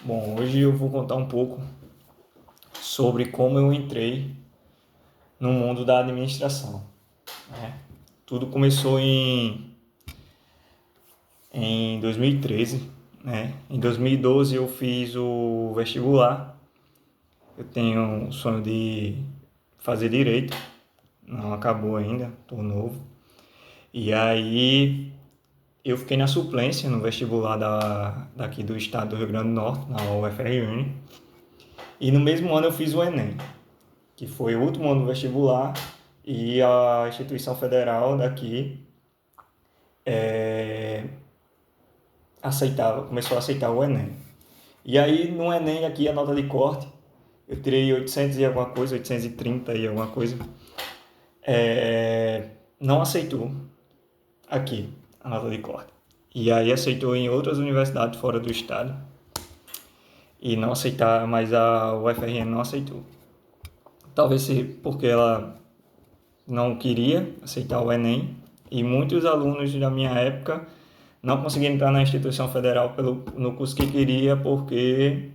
Bom, hoje eu vou contar um pouco sobre como eu entrei no mundo da administração, né? Tudo começou em 2013, né? Em 2012 eu fiz o vestibular. Eu tenho o sonho de fazer direito, não acabou ainda, estou novo. E aí eu fiquei na suplência no vestibular daqui do estado do Rio Grande do Norte, na UFRN. E no mesmo ano eu fiz o Enem, que foi o último ano do vestibular, e a instituição federal daqui começou a aceitar o Enem. E aí no Enem aqui a nota de corte, eu tirei 800 e alguma coisa, 830 e alguma coisa, não aceitou aqui a nota de corte. E aí aceitou em outras universidades fora do estado, e não aceitar, mas a UFRN não aceitou. Talvez porque ela não queria aceitar o Enem, e muitos alunos da minha época não conseguiram entrar na instituição federal no curso que queria, porque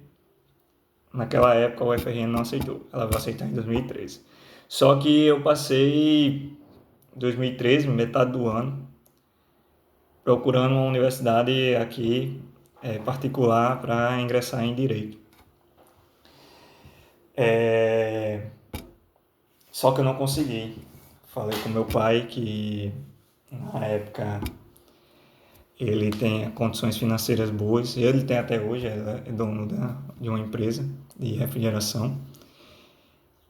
naquela época a UFRN não aceitou, ela vai aceitar em 2013. Só que eu passei 2013, metade do ano, procurando uma universidade aqui particular para ingressar em Direito. Só que eu não consegui. Falei com meu pai que na época ele tem condições financeiras boas, e ele tem até hoje, ele é dono de uma empresa de refrigeração.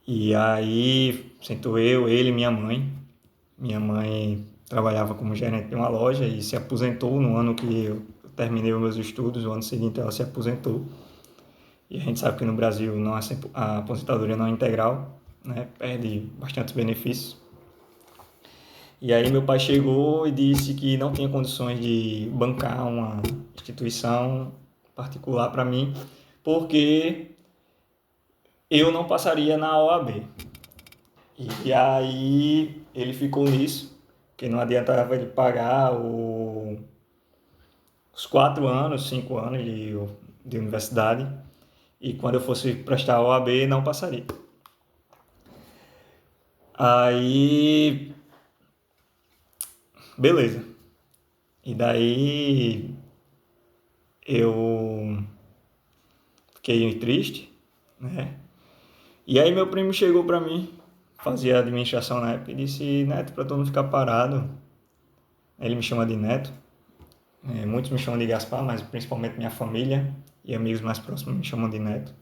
E aí sentou ele e minha mãe. Minha mãe trabalhava como gerente de uma loja e se aposentou no ano que eu terminei os meus estudos. O ano seguinte ela se aposentou. E a gente sabe que no Brasil a aposentadoria não é integral, né? Perde bastante benefícios. E aí meu pai chegou e disse que não tinha condições de bancar uma instituição particular para mim, porque eu não passaria na OAB. E aí ele ficou nisso, que não adiantava ele pagar os 4 anos, 5 anos de universidade, e quando eu fosse prestar a OAB não passaria. Aí, beleza. E daí eu fiquei triste, né? E aí meu primo chegou para mim, fazia administração na época, e disse: Neto, para tu não ficar parado. Ele me chama de Neto. Muitos me chamam de Gaspar, mas principalmente minha família e amigos mais próximos me chamam de Neto.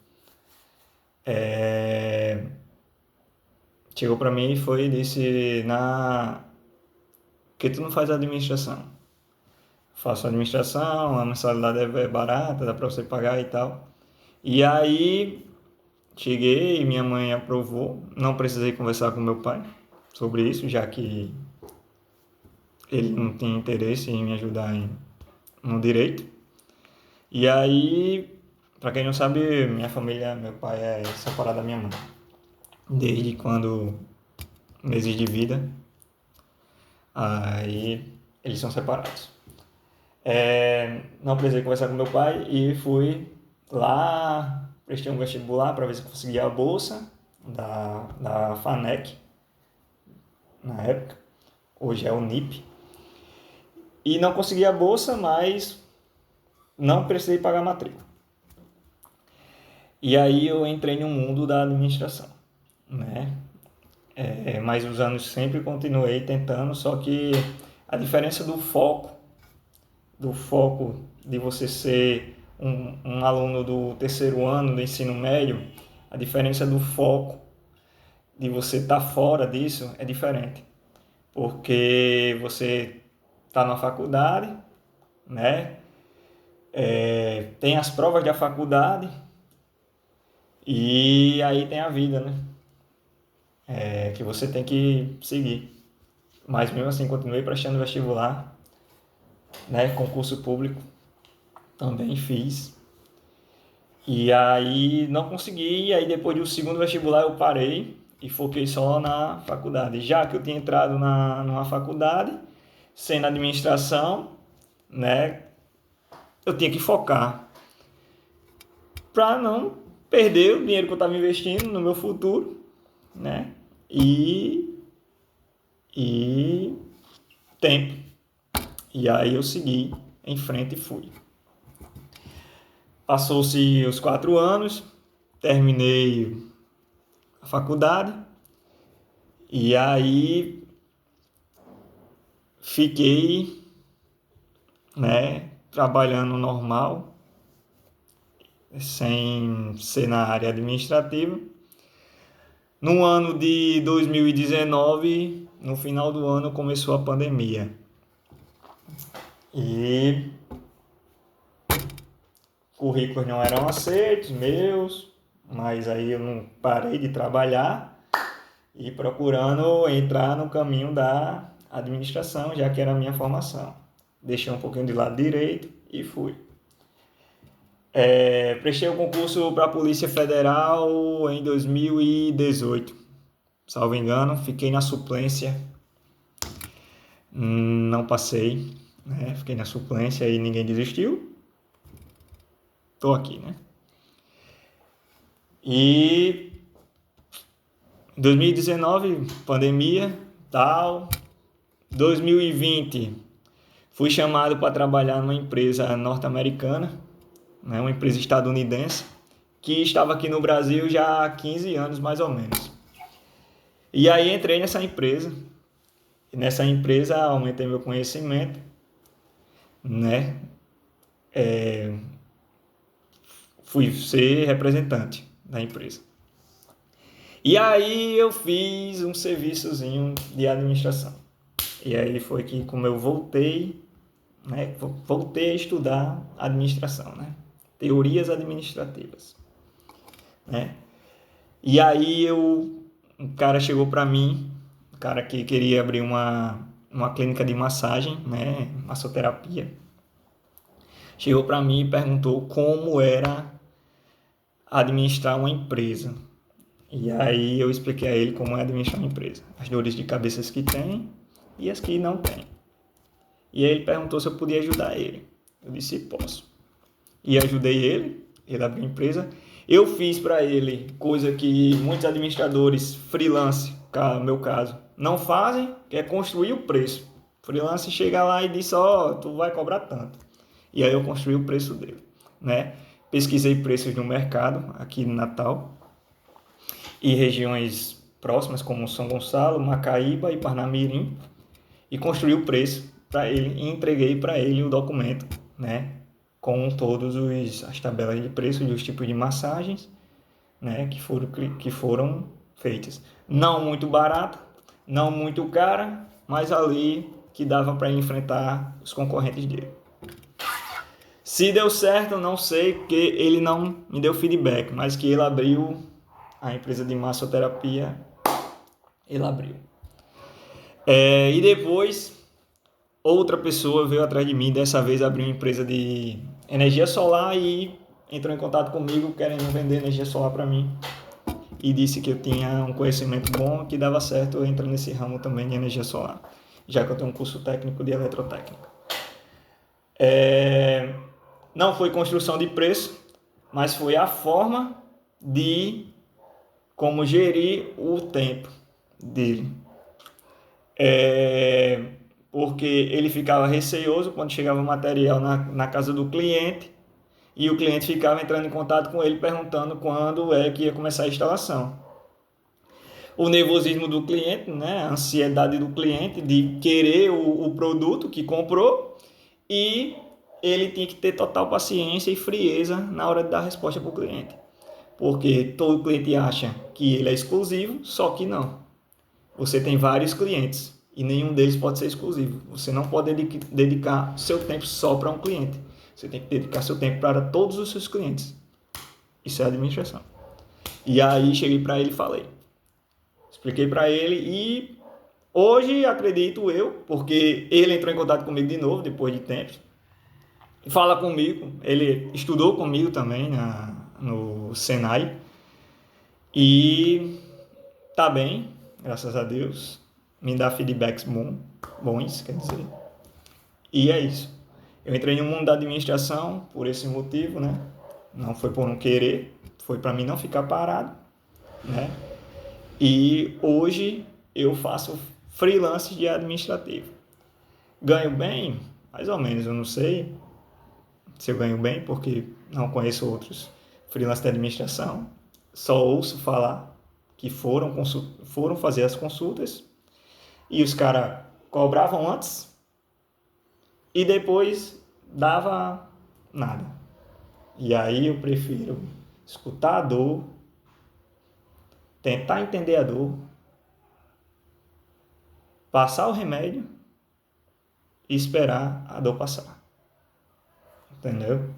Chegou para mim e foi e disse: por que tu não faz administração? Faço administração, a mensalidade é barata, dá para você pagar e tal. E aí cheguei, minha mãe aprovou, não precisei conversar com meu pai sobre isso, já que ele não tinha interesse em me ajudar no direito. E aí, para quem não sabe, minha família, meu pai é separado da minha mãe. Desde quando, meses de vida, aí eles são separados. Não precisei conversar com meu pai e fui lá, prestei um vestibular para ver se conseguia a bolsa da FANEC, na época, hoje é o NIP. E não consegui a bolsa, mas não precisei pagar a matrícula. E aí eu entrei no mundo da administração, né? Mas os anos sempre continuei tentando, só que a diferença do foco de você ser um aluno do terceiro ano do ensino médio, a diferença do foco de você estar fora disso é diferente. Porque você está na faculdade, né? Tem as provas da faculdade e aí tem a vida, né? Que você tem que seguir. Mas mesmo assim, continuei prestando vestibular, né? Concurso público também fiz. E aí não consegui, e aí depois do segundo vestibular eu parei e foquei só na faculdade. Já que eu tinha entrado numa faculdade, sendo administração, né? Eu tinha que focar. para não perder o dinheiro que eu estava investindo no meu futuro, né? E tempo. E aí eu segui em frente e fui. Passou-se os 4 anos, terminei a faculdade e aí fiquei, né, trabalhando normal, sem ser na área administrativa. No ano de 2019, no final do ano, começou a pandemia. E currículos não eram aceitos, meus, mas aí eu não parei de trabalhar e procurando entrar no caminho da administração, já que era a minha formação. Deixei um pouquinho de lado direito e fui. Prestei o concurso para a Polícia Federal em 2018, salvo engano, fiquei na suplência, não passei, né? Fiquei na suplência e ninguém desistiu. Tô aqui, né? E 2019, pandemia, tal. 2020, fui chamado para trabalhar numa empresa norte-americana, né? Uma empresa estadunidense, que estava aqui no Brasil já há 15 anos, mais ou menos. E aí entrei nessa empresa. E nessa empresa aumentei meu conhecimento, né? Fui ser representante da empresa. E aí eu fiz um serviçozinho de administração. E aí foi que como eu voltei, né, voltei a estudar administração, né? Teorias administrativas, né? E aí um cara chegou para mim, um cara que queria abrir uma clínica de massagem, né, massoterapia. Chegou para mim e perguntou como era administrar uma empresa. E aí eu expliquei a ele como é administrar uma empresa, as dores de cabeça que tem e as que não tem. E aí ele perguntou se eu podia ajudar ele. Eu disse, posso. E ajudei ele abriu a empresa. Eu fiz para ele coisa que muitos administradores freelance, no meu caso, não fazem, que é construir o preço. O freelance chega lá e diz, tu vai cobrar tanto. E aí eu construí o preço dele, né? Pesquisei preços no mercado, aqui em Natal, e regiões próximas, como São Gonçalo, Macaíba e Parnamirim, e construí o preço para ele e entreguei para ele o documento, né? Com todas as tabelas de preço dos tipos de massagens, né? Que foram feitas. Não muito barata, não muito cara, mas ali que dava para ele enfrentar os concorrentes dele. Se deu certo, não sei, porque ele não me deu feedback, mas que ele abriu a empresa de massoterapia, ele abriu. E depois, outra pessoa veio atrás de mim, dessa vez abriu uma empresa de energia solar e entrou em contato comigo querendo vender energia solar para mim. E disse que eu tinha um conhecimento bom, que dava certo eu entrar nesse ramo também de energia solar, já que eu tenho um curso técnico de eletrotécnica. Não foi construção de preço, mas foi a forma de como gerir o tempo dele. Porque ele ficava receoso quando chegava o material na casa do cliente e o cliente ficava entrando em contato com ele perguntando quando é que ia começar a instalação. O nervosismo do cliente, né? A ansiedade do cliente de querer o produto que comprou e ele tinha que ter total paciência e frieza na hora de dar a resposta para o cliente. Porque todo cliente acha que ele é exclusivo, só que não. Você tem vários clientes e nenhum deles pode ser exclusivo. Você não pode dedicar seu tempo só para um cliente. Você tem que dedicar seu tempo para todos os seus clientes. Isso é administração. E aí cheguei para ele e falei. Expliquei para ele e hoje acredito eu, porque ele entrou em contato comigo de novo depois de tempos. Fala comigo, ele estudou comigo também no Senai e tá bem, graças a Deus, me dá feedbacks bons, quer dizer, e é isso. Eu entrei no mundo da administração por esse motivo, né? não foi por não querer, foi para mim não ficar parado, né? E hoje eu faço freelance de administrativo. Ganho bem? Mais ou menos, eu não sei se eu ganho bem, porque não conheço outros freelance de administração. Só ouço falar que foram fazer as consultas e os caras cobravam antes e depois dava nada. E aí eu prefiro escutar a dor, tentar entender a dor, passar o remédio e esperar a dor passar. Entendeu?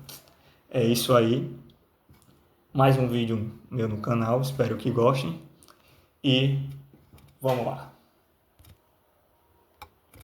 É isso aí. Mais um vídeo meu no canal, espero que gostem. E vamos lá.